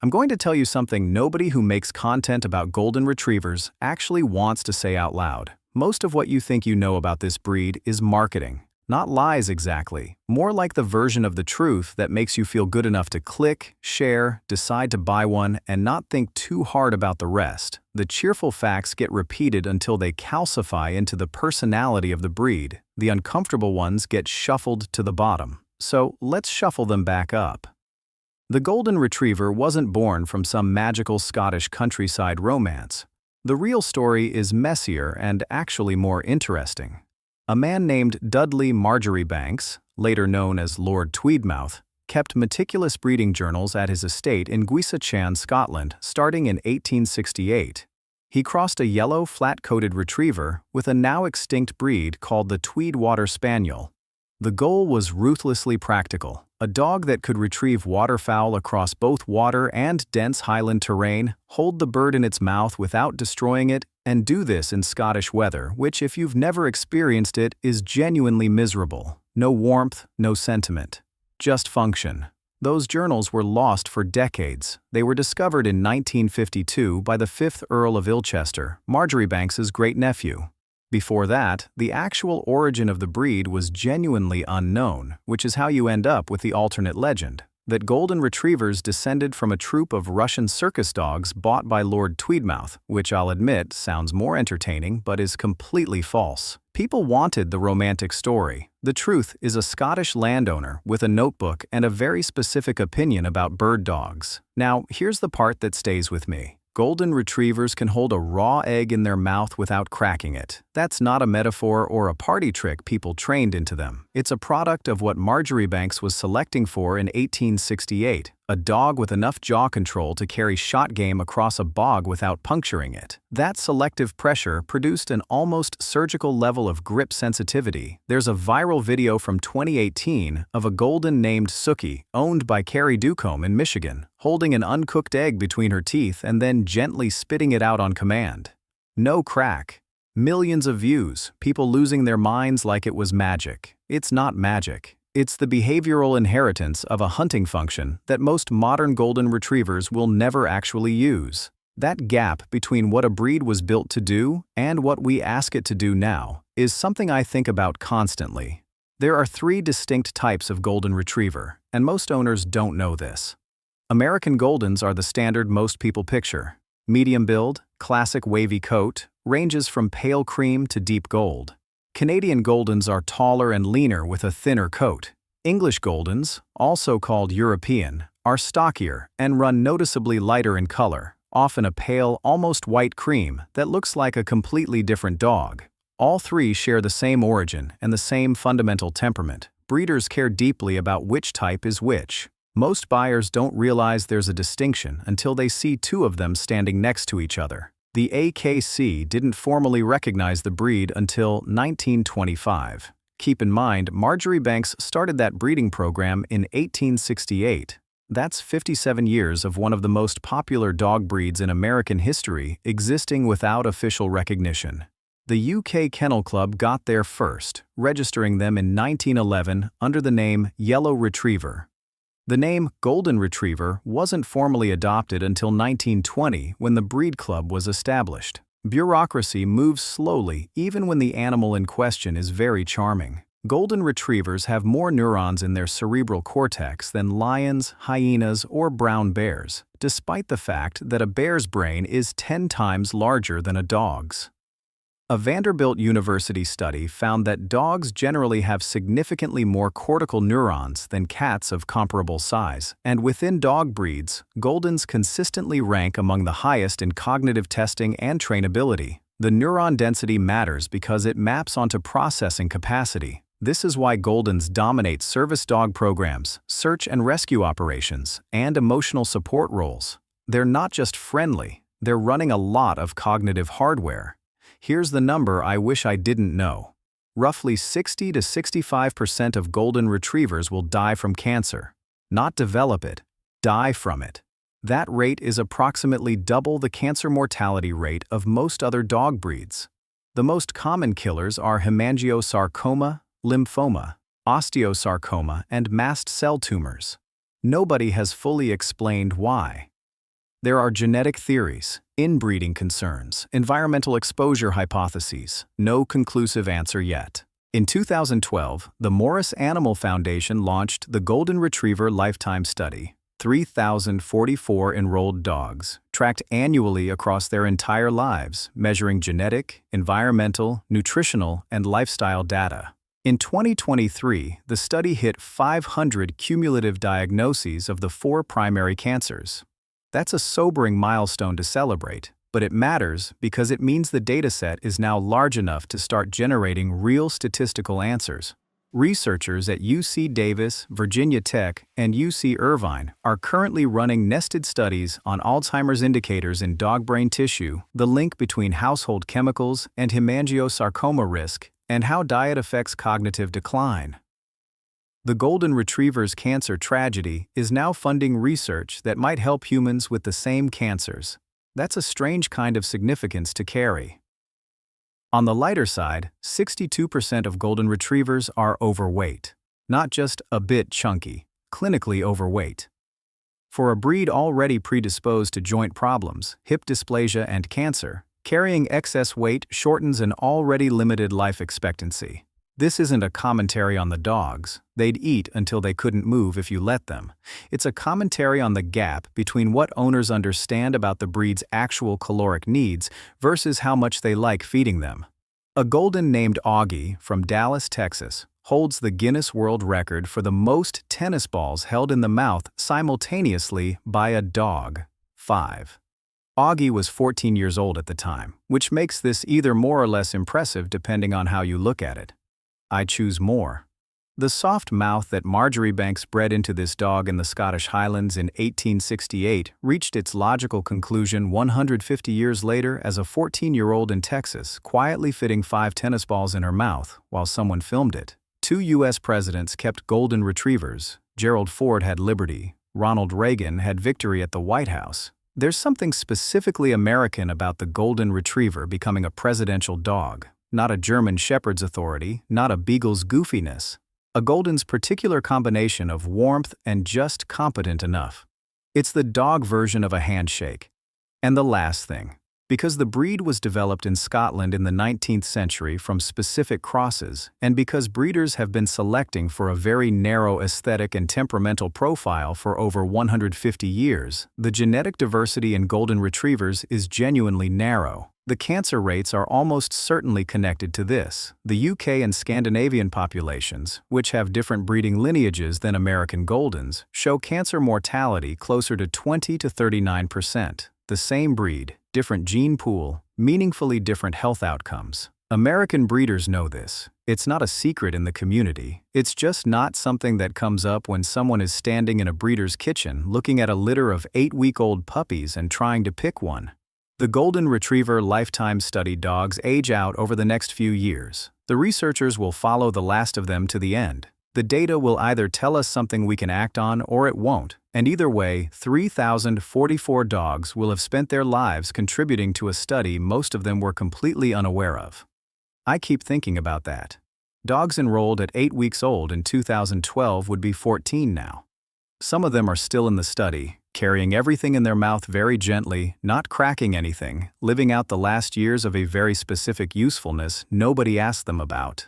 I'm going to tell you something nobody who makes content about golden retrievers actually wants to say out loud. Most of what you think you know about this breed is marketing. Not lies exactly, more like the version of the truth that makes you feel good enough to click, share, decide to buy one, and not think too hard about the rest. The cheerful facts get repeated until they calcify into the personality of the breed. The uncomfortable ones get shuffled to the bottom. So let's shuffle them back up. The Golden Retriever wasn't born from some magical Scottish countryside romance. The real story is messier and actually more interesting. A man named Dudley Marjoribanks, later known as Lord Tweedmouth, kept meticulous breeding journals at his estate in Guisachan, Scotland, starting in 1868. He crossed a yellow, flat-coated retriever with a now extinct breed called the Tweed Water Spaniel. The goal was ruthlessly practical: a dog that could retrieve waterfowl across both water and dense highland terrain, hold the bird in its mouth without destroying it, and do this in Scottish weather, which, if you've never experienced it, is genuinely miserable. No warmth, no sentiment. Just function. Those journals were lost for decades. They were discovered in 1952 by the 5th Earl of Ilchester, Marjoribanks's great-nephew. Before that, the actual origin of the breed was genuinely unknown, which is how you end up with the alternate legend that golden retrievers descended from a troop of Russian circus dogs bought by Lord Tweedmouth, which I'll admit sounds more entertaining but is completely false. People wanted the romantic story. The truth is a Scottish landowner with a notebook and a very specific opinion about bird dogs. Now, here's the part that stays with me. Golden retrievers can hold a raw egg in their mouth without cracking it. That's not a metaphor or a party trick people trained into them. It's a product of what Marjoribanks was selecting for in 1868, a dog with enough jaw control to carry shot game across a bog without puncturing it. That selective pressure produced an almost surgical level of grip sensitivity. There's a viral video from 2018 of a golden named Sookie, owned by Carrie Ducombe in Michigan, holding an uncooked egg between her teeth and then gently spitting it out on command. No crack. Millions of views, people losing their minds like it was magic. It's not magic. It's the behavioral inheritance of a hunting function that most modern golden retrievers will never actually use. That gap between what a breed was built to do and what we ask it to do now is something I think about constantly. There are 3 distinct types of golden retriever, and most owners don't know this. American Goldens are the standard most people picture. Medium build, classic wavy coat, ranges from pale cream to deep gold. Canadian Goldens are taller and leaner with a thinner coat. English Goldens, also called European, are stockier and run noticeably lighter in color, often a pale, almost white cream that looks like a completely different dog. All 3 share the same origin and the same fundamental temperament. Breeders care deeply about which type is which. Most buyers don't realize there's a distinction until they see 2 of them standing next to each other. The AKC didn't formally recognize the breed until 1925. Keep in mind, Marjoribanks started that breeding program in 1868. That's 57 years of one of the most popular dog breeds in American history existing without official recognition. The UK Kennel Club got there first, registering them in 1911 under the name Yellow Retriever. The name Golden Retriever wasn't formally adopted until 1920 when the breed club was established. Bureaucracy moves slowly even when the animal in question is very charming. Golden Retrievers have more neurons in their cerebral cortex than lions, hyenas, or brown bears, despite the fact that a bear's brain is 10 times larger than a dog's. A Vanderbilt University study found that dogs generally have significantly more cortical neurons than cats of comparable size, and within dog breeds, Goldens consistently rank among the highest in cognitive testing and trainability. The neuron density matters because it maps onto processing capacity. This is why Goldens dominate service dog programs, search and rescue operations, and emotional support roles. They're not just friendly, they're running a lot of cognitive hardware. Here's the number I wish I didn't know. Roughly 60 to 65% of golden retrievers will die from cancer. Not develop it, die from it. That rate is approximately double the cancer mortality rate of most other dog breeds. The most common killers are hemangiosarcoma, lymphoma, osteosarcoma, and mast cell tumors. Nobody has fully explained why. There are genetic theories, inbreeding concerns, environmental exposure hypotheses. No conclusive answer yet. In 2012, the Morris Animal Foundation launched the Golden Retriever Lifetime Study. 3,044 enrolled dogs, tracked annually across their entire lives, measuring genetic, environmental, nutritional, and lifestyle data. In 2023, the study hit 500 cumulative diagnoses of the 4 primary cancers. That's a sobering milestone to celebrate, but it matters because it means the dataset is now large enough to start generating real statistical answers. Researchers at UC Davis, Virginia Tech, and UC Irvine are currently running nested studies on Alzheimer's indicators in dog brain tissue, the link between household chemicals and hemangiosarcoma risk, and how diet affects cognitive decline. The Golden Retriever's cancer tragedy is now funding research that might help humans with the same cancers. That's a strange kind of significance to carry. On the lighter side, 62% of Golden Retrievers are overweight. Not just a bit chunky, clinically overweight. For a breed already predisposed to joint problems, hip dysplasia, and cancer, carrying excess weight shortens an already limited life expectancy. This isn't a commentary on the dogs. They'd eat until they couldn't move if you let them. It's a commentary on the gap between what owners understand about the breed's actual caloric needs versus how much they like feeding them. A golden named Augie from Dallas, Texas, holds the Guinness World Record for the most tennis balls held in the mouth simultaneously by a dog. 5. Augie was 14 years old at the time, which makes this either more or less impressive depending on how you look at it. I choose more. The soft mouth that Marjoribanks bred into this dog in the Scottish Highlands in 1868 reached its logical conclusion 150 years later as a 14-year-old in Texas quietly fitting 5 tennis balls in her mouth while someone filmed it. 2 U.S. presidents kept Golden Retrievers. Gerald Ford had Liberty. Ronald Reagan had Victory at the White House. There's something specifically American about the Golden Retriever becoming a presidential dog. Not a German Shepherd's authority, not a Beagle's goofiness. A Golden's particular combination of warmth and just competent enough. It's the dog version of a handshake. And the last thing. Because the breed was developed in Scotland in the 19th century from specific crosses, and because breeders have been selecting for a very narrow aesthetic and temperamental profile for over 150 years, the genetic diversity in Golden Retrievers is genuinely narrow. The cancer rates are almost certainly connected to this. The UK and Scandinavian populations, which have different breeding lineages than American Goldens, show cancer mortality closer to 20 to 39%. The same breed, different gene pool, meaningfully different health outcomes. American breeders know this. It's not a secret in the community. It's just not something that comes up when someone is standing in a breeder's kitchen looking at a litter of 8-week-old puppies and trying to pick one. The Golden Retriever Lifetime Study dogs age out over the next few years. The researchers will follow the last of them to the end. The data will either tell us something we can act on or it won't, and either way, 3,044 dogs will have spent their lives contributing to a study most of them were completely unaware of. I keep thinking about that. Dogs enrolled at 8 weeks old in 2012 would be 14 now. Some of them are still in the study, carrying everything in their mouth very gently, not cracking anything, living out the last years of a very specific usefulness nobody asked them about.